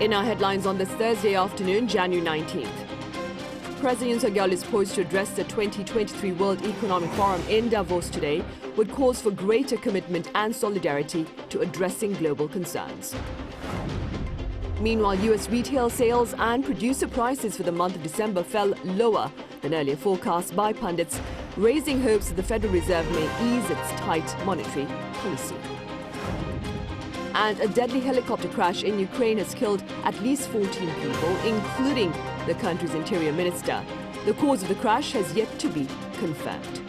In our headlines on this Thursday afternoon, January 19th. President Yoon Suk-yeol is poised to address the 2023 World Economic Forum in Davos today with calls for greater commitment and solidarity to addressing global concerns. Meanwhile, U.S. retail sales and producer prices for the month of December fell lower than earlier forecasts by pundits, raising hopes that the Federal Reserve may ease its tight monetary policy. And a deadly helicopter crash in Ukraine has killed at least 14 people, including the country's interior minister. The cause of the crash has yet to be confirmed.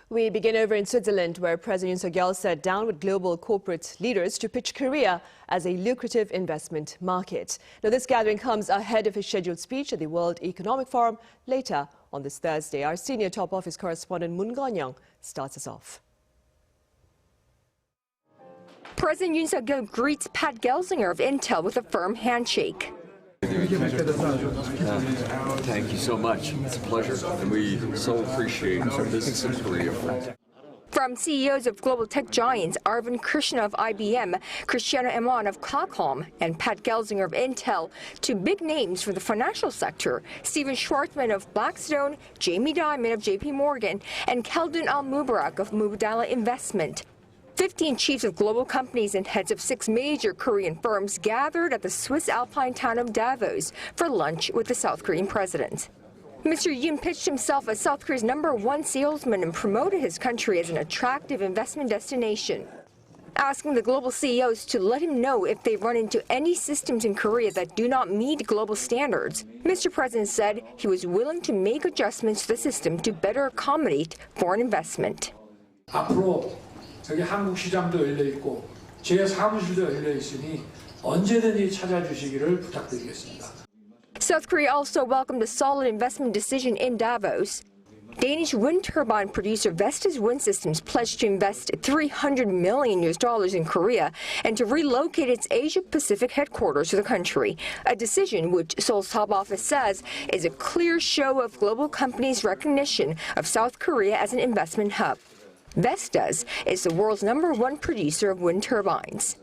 We begin over in Switzerland, where President Yoon Suk-yeol sat down with global corporate leaders to pitch Korea as a lucrative investment market. Now, this gathering comes ahead of his scheduled speech at the World Economic Forum later on this Thursday. Our senior top office correspondent Moon Gon-young starts us off. President Yoon Suk-yeol greets Pat Gelsinger of Intel with a firm handshake. Thank you so much. It's a pleasure, and we so appreciate our business in Korea. From CEOs of global tech giants Arvind Krishna of IBM, Cristiano Amon of Qualcomm, and Pat Gelsinger of Intel, to big names from the financial sector, Steven Schwartzman of Blackstone, Jamie Dimon of JP Morgan, and Khaldun Al-Mubarak of Mubadala Investment. 15 chiefs of global companies and heads of 6 major Korean firms gathered at the Swiss alpine town of Davos for lunch with the South Korean president. Mr. Yoon pitched himself as South Korea's #1 salesman and promoted his country as an attractive investment destination, asking the global CEOs to let him know if they run into any systems in Korea that do not meet global standards. Mr. President said he was willing to make adjustments to the system to better accommodate foreign investment. 여기 한국 시장도 열려 있고 제 사무실도 열려 있으니 언제든지 찾아주시기를 부탁드리겠습니다. South Korea also welcomed a solid investment decision in Davos. Danish wind turbine producer Vestas Wind Systems pledged to invest $300 million in Korea and to relocate its Asia-Pacific headquarters to the country, a decision which Seoul's top office says is a clear show of global companies' recognition of South Korea as an investment hub. Vestas is the world's #1 producer of wind turbines.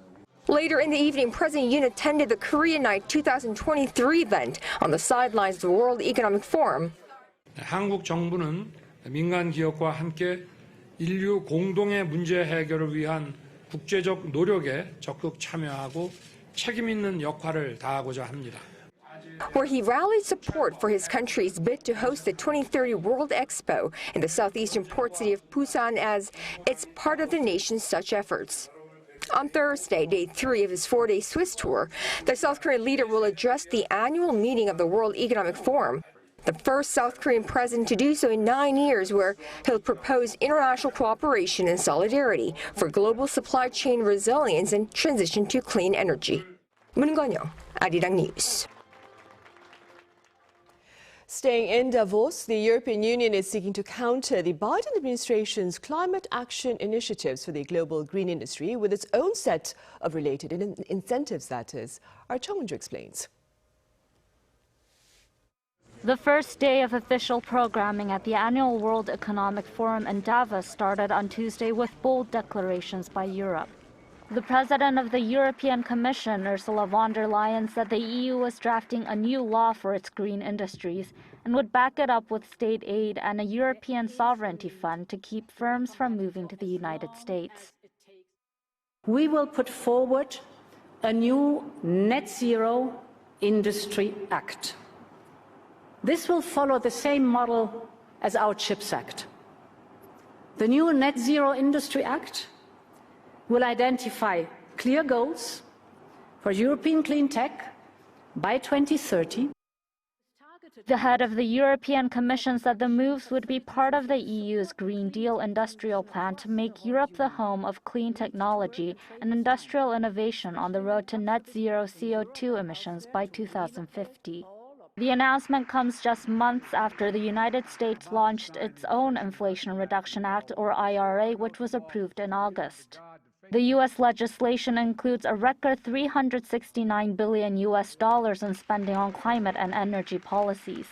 Later in the evening, President Yoon attended the Korea Night 2023 event on the sidelines of the World Economic Forum. 한국 정부는 민간 기업과 함께 인류 공동의 문제 해결을 위한 국제적 노력에 적극 참여하고 책임 있는 역할을 다하고자 합니다. Where he rallied support for his country's bid to host the 2030 World Expo in the southeastern port city of Busan as it's part of the nation's such efforts. On Thursday, day 3 of his 4-day Swiss tour, the South Korean leader will address the annual meeting of the World Economic Forum, the first South Korean president to do so in 9 years, where he'll propose international cooperation and solidarity for global supply chain resilience and transition to clean energy. Moon Gon-young, Arirang News. Staying in Davos, the European Union is seeking to counter the Biden administration's climate action initiatives for the global green industry with its own set of related incentives, that is. Our Chong-Won-ju explains. The first day of official programming at the annual World Economic Forum in Davos started on Tuesday with bold declarations by Europe. The president of the European Commission, Ursula von der Leyen, said the EU was drafting a new law for its green industries and would back it up with state aid and a European sovereignty fund to keep firms from moving to the United States. We will put forward a new Net Zero Industry Act. This will follow the same model as our CHIPS Act. The new Net Zero Industry Act will identify clear goals for European clean tech by 2030. The head of the European Commission said the moves would be part of the EU's Green Deal industrial plan to make Europe the home of clean technology and industrial innovation on the road to net zero CO2 emissions by 2050. The announcement comes just months after the United States launched its own Inflation Reduction Act, or IRA, which was approved in August. The U.S. legislation includes a record $369 billion in spending on climate and energy policies.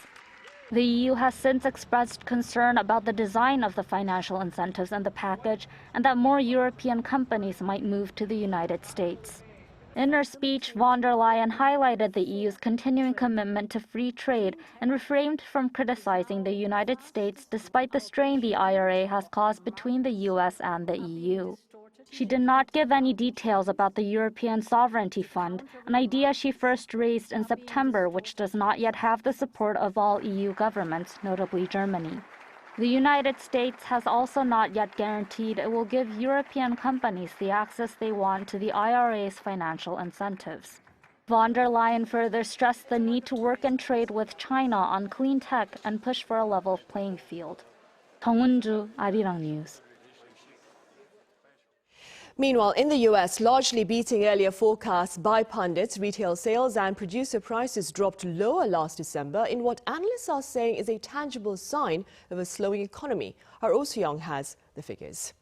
The EU has since expressed concern about the design of the financial incentives in the package and that more European companies might move to the United States. In her speech, von der Leyen highlighted the EU's continuing commitment to free trade and refrained from criticizing the United States despite the strain the IRA has caused between the US and the EU. She did not give any details about the European Sovereignty Fund, an idea she first raised in September, which does not yet have the support of all EU governments, notably Germany. The United States has also not yet guaranteed it will give European companies the access they want to the IRA's financial incentives. Von der Leyen further stressed the need to work and trade with China on clean tech and push for a level playing field. 정은주, Arirang News. Meanwhile, in the U.S., largely beating earlier forecasts by pundits, retail sales and producer prices dropped lower last December in what analysts are saying is a tangible sign of a slowing economy. Our Oh Soo-young has the figures.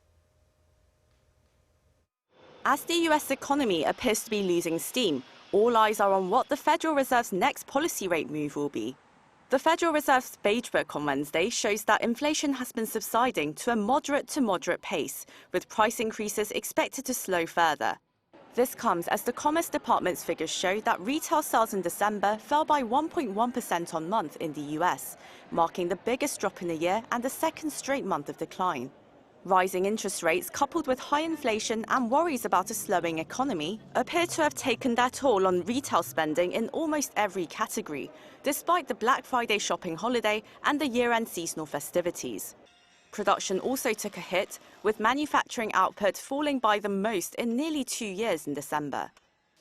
As the U.S. economy appears to be losing steam, all eyes are on what the Federal Reserve's next policy rate move will be. The Federal Reserve's Beige Book on Wednesday shows that inflation has been subsiding to a moderate to moderate pace, with price increases expected to slow further. This comes as the Commerce Department's figures show that retail sales in December fell by 1.1% on month in the US, marking the biggest drop in a year and the second straight month of decline. Rising interest rates coupled with high inflation and worries about a slowing economy appear to have taken their toll on retail spending in almost every category, despite the Black Friday shopping holiday and the year-end seasonal festivities. Production also took a hit, with manufacturing output falling by the most in nearly 2 years in December.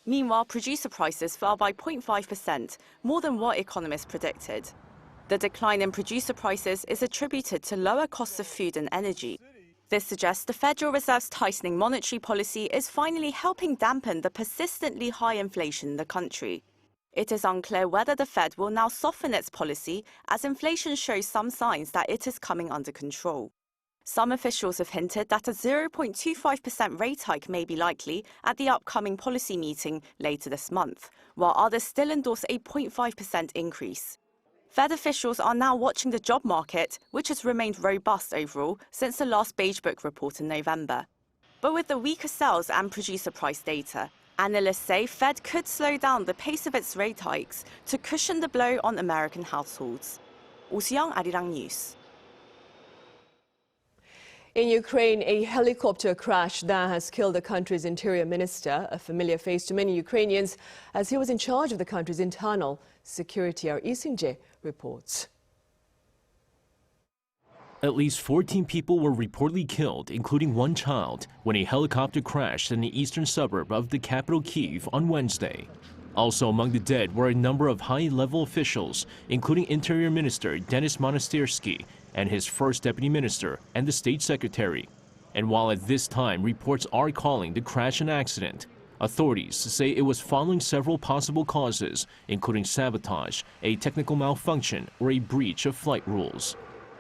Meanwhile, producer prices fell by 0.5%, more than what economists predicted. The decline in producer prices is attributed to lower costs of food and energy. This suggests the Federal Reserve's tightening monetary policy is finally helping dampen the persistently high inflation in the country. It is unclear whether the Fed will now soften its policy as inflation shows some signs that it is coming under control. Some officials have hinted that a 0.25% rate hike may be likely at the upcoming policy meeting later this month, while others still endorse a 0.5% increase. Fed officials are now watching the job market, which has remained robust overall since the last Beige Book report in November. But with the weaker sales and producer price data, analysts say Fed could slow down the pace of its rate hikes to cushion the blow on American households. Oh Soo-young, Arirang News. In Ukraine, a helicopter crash that has killed the country's interior minister, a familiar face to many Ukrainians, as he was in charge of the country's internal security. Our Lee Seung-jae reports. At least 14 people were reportedly killed, including one child, when a helicopter crashed in the eastern suburb of the capital Kyiv on Wednesday. Also among the dead were a number of high-level officials, including Interior Minister Denis Monastyrsky and his first deputy minister and the state secretary. And while at this time reports are calling the crash an accident, authorities say it was following several possible causes, including sabotage, a technical malfunction, or a breach of flight rules.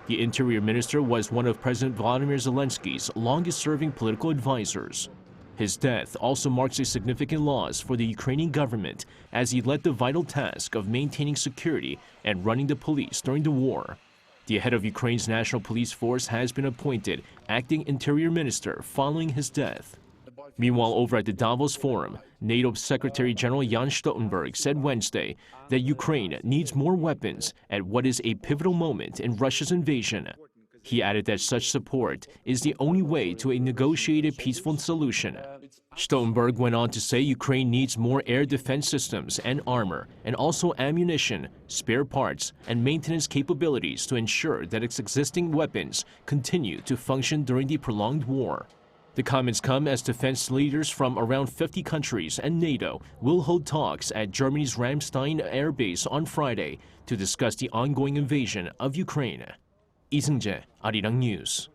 The Interior Minister was one of President Volodymyr Zelensky's longest-serving political advisors. His death also marks a significant loss for the Ukrainian government as he led the vital task of maintaining security and running the police during the war. The head of Ukraine's National Police Force has been appointed acting Interior Minister following his death. Meanwhile, over at the Davos Forum, NATO Secretary General Jens Stoltenberg said Wednesday that Ukraine needs more weapons at what is a pivotal moment in Russia's invasion. He added that such support is the only way to a negotiated peaceful solution. Stoltenberg went on to say Ukraine needs more air defense systems and armor, and also ammunition, spare parts, and maintenance capabilities to ensure that its existing weapons continue to function during the prolonged war. The comments come as defense leaders from around 50 countries and NATO will hold talks at Germany's Ramstein air base on Friday to discuss the ongoing invasion of Ukraine. Lee Seung-jae, Arirang News.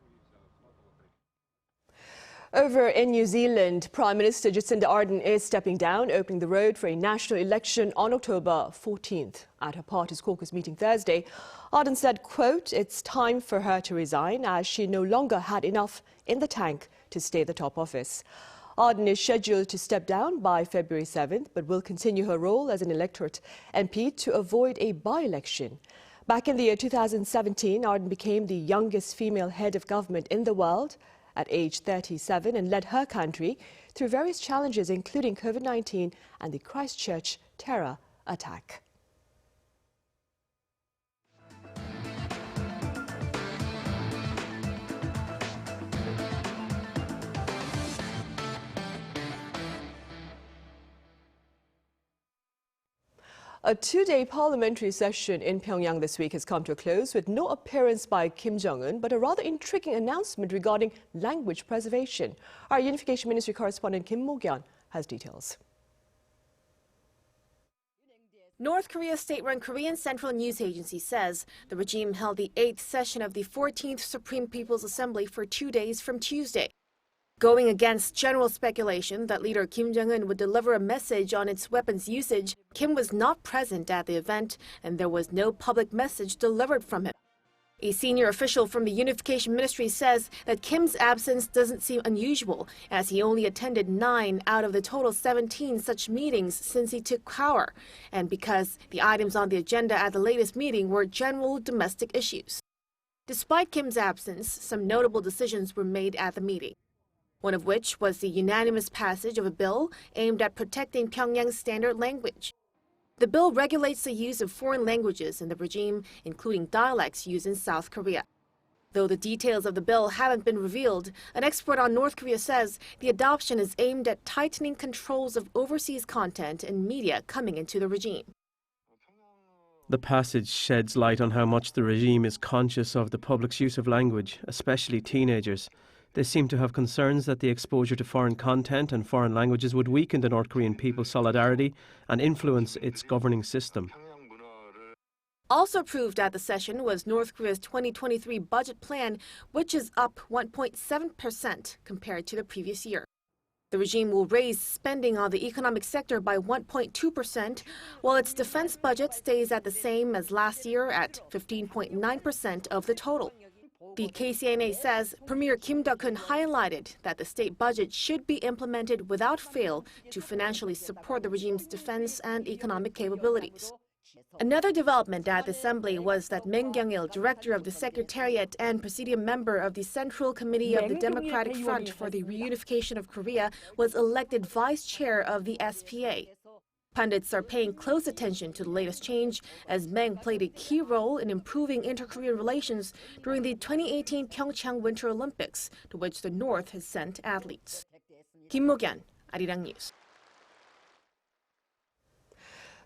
Over in New Zealand, Prime Minister Jacinda Ardern is stepping down, opening the road for a national election on October 14th. At her party's caucus meeting Thursday, Ardern said, quote, "It's time for her to resign as she no longer had enough in the tank to stay at the top office." Ardern is scheduled to step down by February 7th, but will continue her role as an electorate MP to avoid a by-election. Back in the year 2017, Ardern became the youngest female head of government in the world at age 37 and led her country through various challenges, including COVID-19 and the Christchurch terror attack. A two-day parliamentary session in Pyongyang this week has come to a close with no appearance by Kim Jong-un, but a rather intriguing announcement regarding language preservation. Our Unification Ministry correspondent Kim Mo-kyeon has details. North Korea's state-run Korean Central News Agency says the regime held the 8th session of the 14th Supreme People's Assembly for 2 days from Tuesday. Going against general speculation that leader Kim Jong-un would deliver a message on its weapons usage, Kim was not present at the event and there was no public message delivered from him. A senior official from the Unification Ministry says that Kim's absence doesn't seem unusual, as he only attended 9 out of the total 17 such meetings since he took power, and because the items on the agenda at the latest meeting were general domestic issues. Despite Kim's absence, some notable decisions were made at the meeting, one of which was the unanimous passage of a bill aimed at protecting Pyongyang's standard language. The bill regulates the use of foreign languages in the regime, including dialects used in South Korea. Though the details of the bill haven't been revealed, an expert on North Korea says the adoption is aimed at tightening controls of overseas content and media coming into the regime. The passage sheds light on how much the regime is conscious of the public's use of language, especially teenagers. They seem to have concerns that the exposure to foreign content and foreign languages would weaken the North Korean people's solidarity and influence its governing system. Also approved at the session was North Korea's 2023 budget plan, which is up 1.7% compared to the previous year. The regime will raise spending on the economic sector by 1.2%, while its defense budget stays at the same as last year at 15.9% of the total. The KCNA says Premier Kim Duk-hun highlighted that the state budget should be implemented without fail to financially support the regime's defense and economic capabilities. Another development at the assembly was that Min Kyung-il, director of the Secretariat and Presidium member of the Central Committee of the Democratic Front for the Reunification of Korea, was elected vice chair of the SPA. Pundits are paying close attention to the latest change, as Meng played a key role in improving inter-Korean relations during the 2018 Pyeongchang Winter Olympics, to which the North has sent athletes. Kim Mo-kyeon, Arirang News.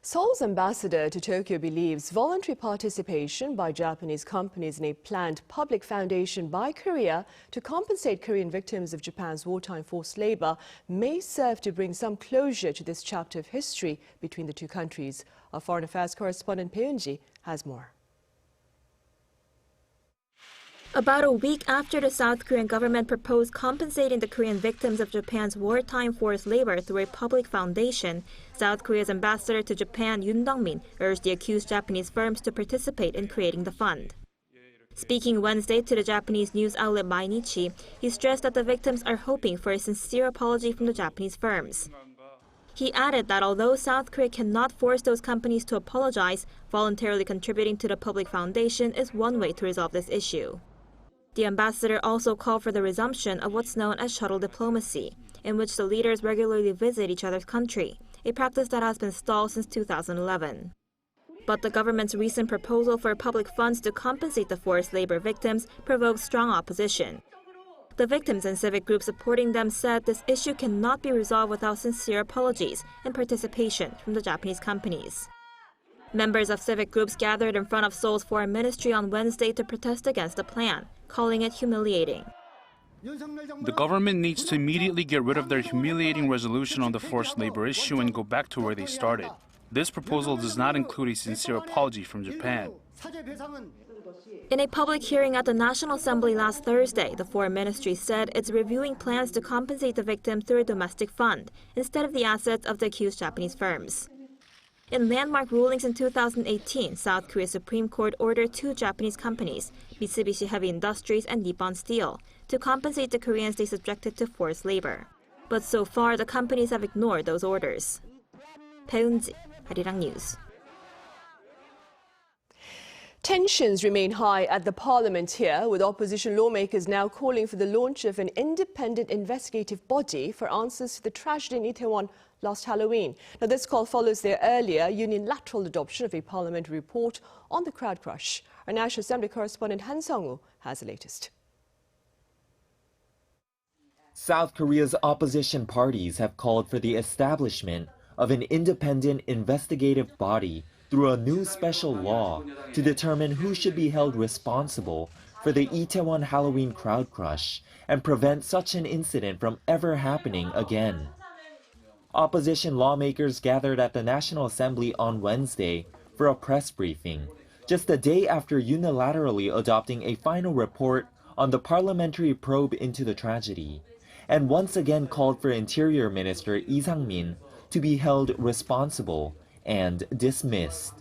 Seoul's ambassador to Tokyo believes voluntary participation by Japanese companies in a planned public foundation by Korea to compensate Korean victims of Japan's wartime forced labor may serve to bring some closure to this chapter of history between the two countries. Our foreign affairs correspondent Pei Eun-ji has more. About a week after the South Korean government proposed compensating the Korean victims of Japan's wartime forced labor through a public foundation, South Korea's ambassador to Japan, Yoon Dong-min, urged the accused Japanese firms to participate in creating the fund. Speaking Wednesday to the Japanese news outlet Mainichi, he stressed that the victims are hoping for a sincere apology from the Japanese firms. He added that although South Korea cannot force those companies to apologize, voluntarily contributing to the public foundation is one way to resolve this issue. The ambassador also called for the resumption of what's known as shuttle diplomacy, in which the leaders regularly visit each other's country, a practice that has been stalled since 2011. But the government's recent proposal for public funds to compensate the forced labor victims provoked strong opposition. The victims and civic groups supporting them said this issue cannot be resolved without sincere apologies and participation from the Japanese companies. Members of civic groups gathered in front of Seoul's foreign ministry on Wednesday to protest against the plan, calling it humiliating. The government needs to immediately get rid of their humiliating resolution on the forced labor issue and go back to where they started. This proposal does not include a sincere apology from Japan. In a public hearing at the National Assembly last Thursday, the Foreign Ministry said it's reviewing plans to compensate the victims through a domestic fund, instead of the assets of the accused Japanese firms. In landmark rulings in 2018, South Korea's Supreme Court ordered 2 Japanese companies, Mitsubishi Heavy Industries and Nippon Steel, to compensate the Koreans they subjected to forced labor. But so far, the companies have ignored those orders. Pei Eun-ji, Arirang News. Tensions remain high at the parliament here, with opposition lawmakers now calling for the launch of an independent investigative body for answers to the tragedy in Itaewon last Halloween. Now, this call follows their earlier unilateral adoption of a parliamentary report on the crowd crush. Our National Assembly correspondent Han Sung-woo has the latest. South Korea's opposition parties have called for the establishment of an independent investigative body through a new special law to determine who should be held responsible for the Itaewon Halloween crowd crush and prevent such an incident from ever happening again. Opposition lawmakers gathered at the National Assembly on Wednesday for a press briefing, just a day after unilaterally adopting a final report on the parliamentary probe into the tragedy, and once again called for Interior Minister Lee Sang-min to be held responsible and dismissed.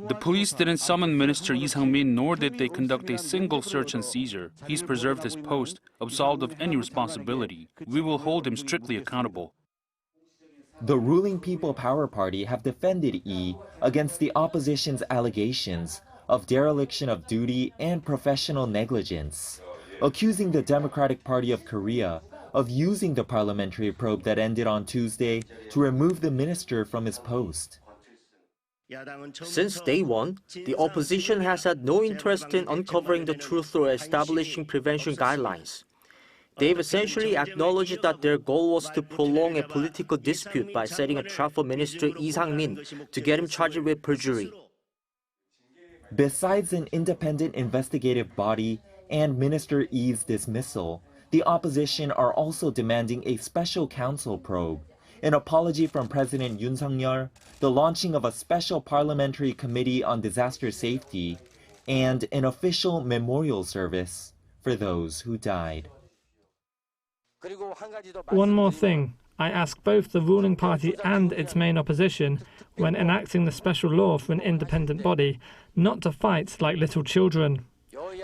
The police didn't summon Minister Lee Sang-min, nor did they conduct a single search and seizure. He's preserved his post, absolved of any responsibility. We will hold him strictly accountable. The ruling People Power Party have defended Lee against the opposition's allegations of dereliction of duty and professional negligence, accusing the Democratic Party of Korea of using the parliamentary probe that ended on Tuesday to remove the minister from his post. Since day one, the opposition has had no interest in uncovering the truth or establishing prevention guidelines. They've essentially acknowledged that their goal was to prolong a political dispute by setting a trap for Minister Lee Sang-min to get him charged with perjury. Besides an independent investigative body and Minister Lee's dismissal, the opposition are also demanding a special council probe, an apology from President Yoon Suk-yeol, the launching of a special parliamentary committee on disaster safety, and an official memorial service for those who died. One more thing. I ask both the ruling party and its main opposition, when enacting the special law for an independent body, not to fight like little children.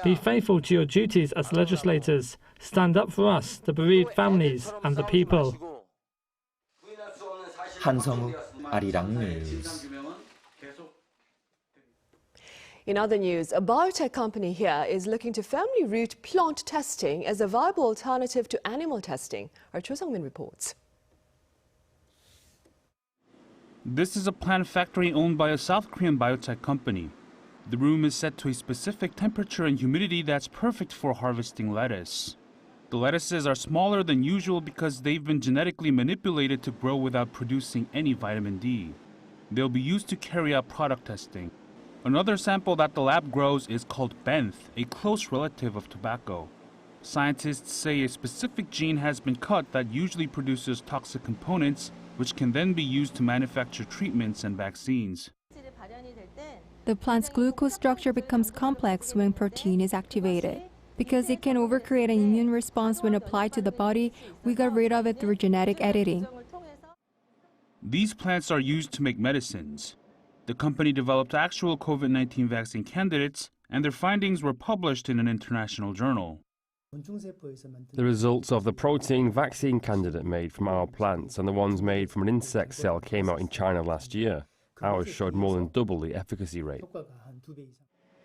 Be faithful to your duties as legislators. Stand up for us, the bereaved families, and the people. Han Sung-woo, Arirang News. In other news, a biotech company here is looking to firmly root plant testing as a viable alternative to animal testing. Our Cho Sung-min reports. This is a plant factory owned by a South Korean biotech company. The room is set to a specific temperature and humidity that's perfect for harvesting lettuce. The lettuces are smaller than usual because they've been genetically manipulated to grow without producing any vitamin D. They'll be used to carry out product testing. Another sample that the lab grows is called benth, a close relative of tobacco. Scientists say a specific gene has been cut that usually produces toxic components, which can then be used to manufacture treatments and vaccines. The plant's glucose structure becomes complex when protein is activated. Because it can overcreate an immune response when applied to the body, we got rid of it through genetic editing. These plants are used to make medicines. The company developed actual COVID-19 vaccine candidates, and their findings were published in an international journal. The results of the protein vaccine candidate made from our plants and the ones made from an insect cell came out in China last year. Ours showed more than double the efficacy rate.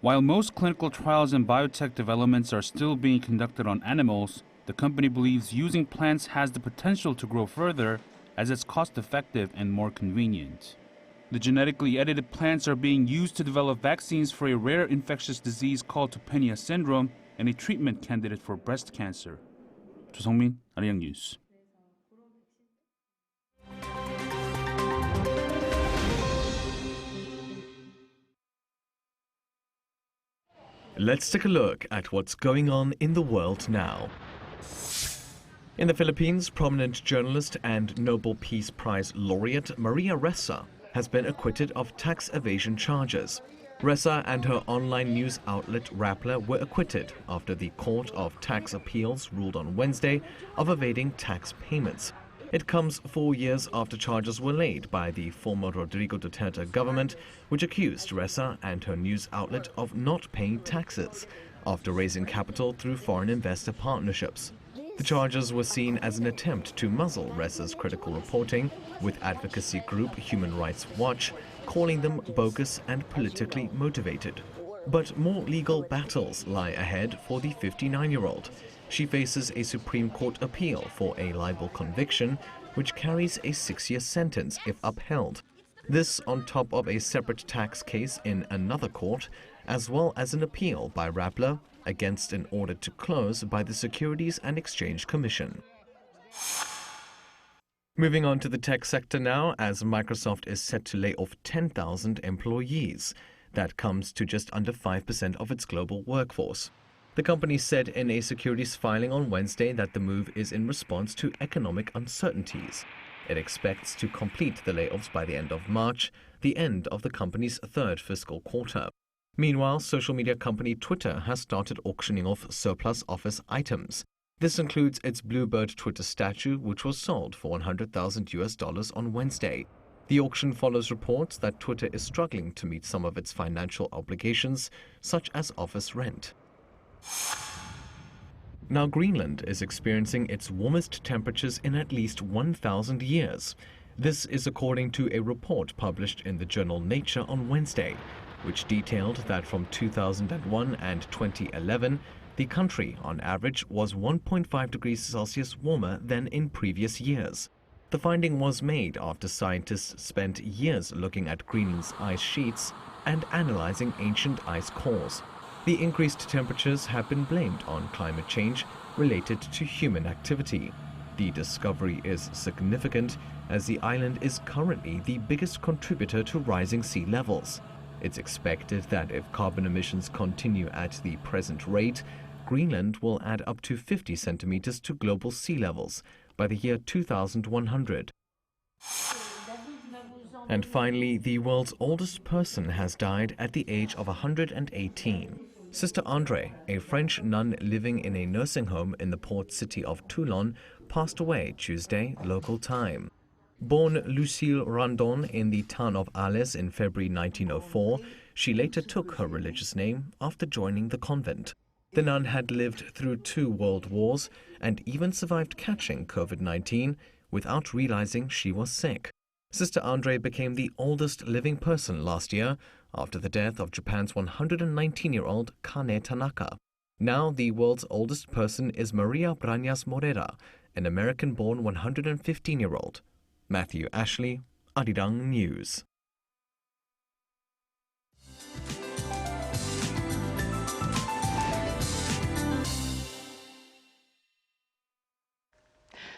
While most clinical trials and biotech developments are still being conducted on animals, the company believes using plants has the potential to grow further as it's cost-effective and more convenient. The genetically edited plants are being used to develop vaccines for a rare infectious disease called Topenia syndrome and a treatment candidate for breast cancer. Cho Sung-min, Arirang News. Let's take a look at what's going on in the world now. In the Philippines, prominent journalist and Nobel Peace Prize laureate Maria Ressa has been acquitted of tax evasion charges. Ressa and her online news outlet Rappler were acquitted after the Court of Tax Appeals ruled on Wednesday of evading tax payments. It comes 4 years after charges were laid by the former Rodrigo Duterte government, which accused Ressa and her news outlet of not paying taxes after raising capital through foreign investor partnerships. The charges were seen as an attempt to muzzle Ressa's critical reporting, with advocacy group Human Rights Watch calling them bogus and politically motivated. But more legal battles lie ahead for the 59-year-old. She faces a Supreme Court appeal for a libel conviction, which carries a 6-year sentence if upheld. This on top of a separate tax case in another court, as well as an appeal by Rappler against an order to close by the Securities and Exchange Commission. Moving on to the tech sector now, as Microsoft is set to lay off 10,000 employees. That comes to just under 5% of its global workforce. The company said in a securities filing on Wednesday that the move is in response to economic uncertainties. It expects to complete the layoffs by the end of March, the end of the company's third fiscal quarter. Meanwhile, social media company Twitter has started auctioning off surplus office items. This includes its Bluebird Twitter statue, which was sold for $100,000 on Wednesday. The auction follows reports that Twitter is struggling to meet some of its financial obligations, such as office rent. Now, Greenland is experiencing its warmest temperatures in at least 1,000 years. This is according to a report published in the journal Nature on Wednesday, which detailed that from 2001 and 2011, the country, on average, was 1.5 degrees Celsius warmer than in previous years. The finding was made after scientists spent years looking at Greenland's ice sheets and analyzing ancient ice cores. The increased temperatures have been blamed on climate change related to human activity. The discovery is significant as the island is currently the biggest contributor to rising sea levels. It's expected that if carbon emissions continue at the present rate, Greenland will add up to 50 centimeters to global sea levels by the year 2100. And finally, the world's oldest person has died at the age of 118. Sister Andre, a French nun living in a nursing home in the port city of Toulon, passed away Tuesday, local time. Born Lucille Randon in the town of Alès in February 1904, she later took her religious name after joining the convent. The nun had lived through 2 world wars and even survived catching COVID-19 without realizing she was sick. Sister Andre became the oldest living person last year after the death of Japan's 119-year-old Kane Tanaka. Now the world's oldest person is Maria Brañas Morera, an American-born 115-year-old. Matthew Ashley, Arirang News.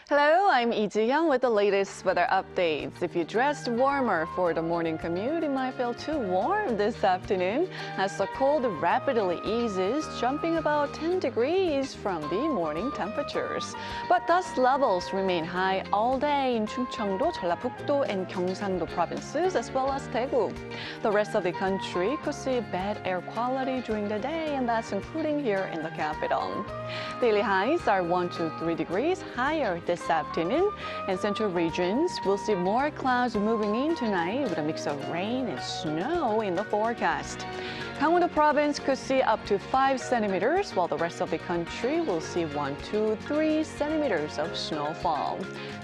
Hello, I'm Lee Ji-young with the latest weather updates. If you dressed warmer for the morning commute, it might feel too warm this afternoon as the cold rapidly eases, jumping about 10 degrees from the morning temperatures. But dust levels remain high all day in Chungcheongdo, Jeollabuk-do, and Gyeongsang-do provinces, as well as Daegu. The rest of the country could see bad air quality during the day, and that's including here in the capital. Daily highs are 1 to 3 degrees higher this afternoon, and central regions will see more clouds moving in tonight with a mix of rain and snow in the forecast. Gangwon-do province could see up to 5 centimeters, while the rest of the country will see 1 to 3 centimeters of snowfall.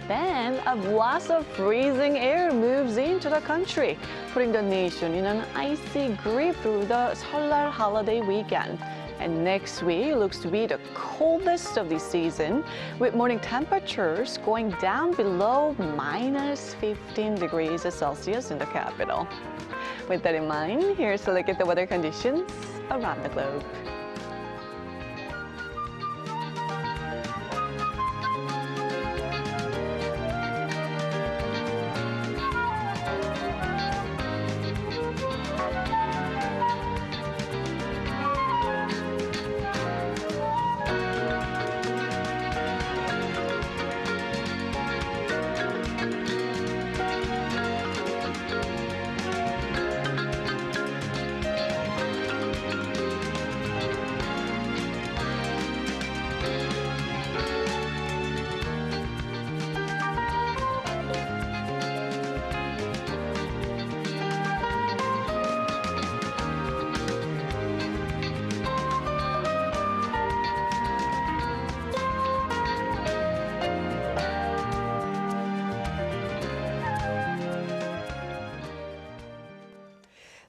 Then a blast of freezing air moves into the country, putting the nation in an icy grip through the Seollal holiday weekend. And next week looks to be the coldest of the season, with morning temperatures going down below minus 15 degrees Celsius in the capital. With that in mind, here's a look at the weather conditions around the globe.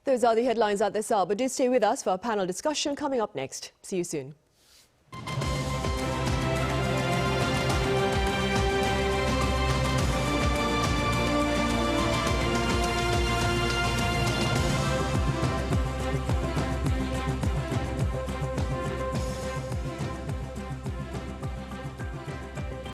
Those are the headlines at this hour, but do stay with us for our panel discussion coming up next. See you soon.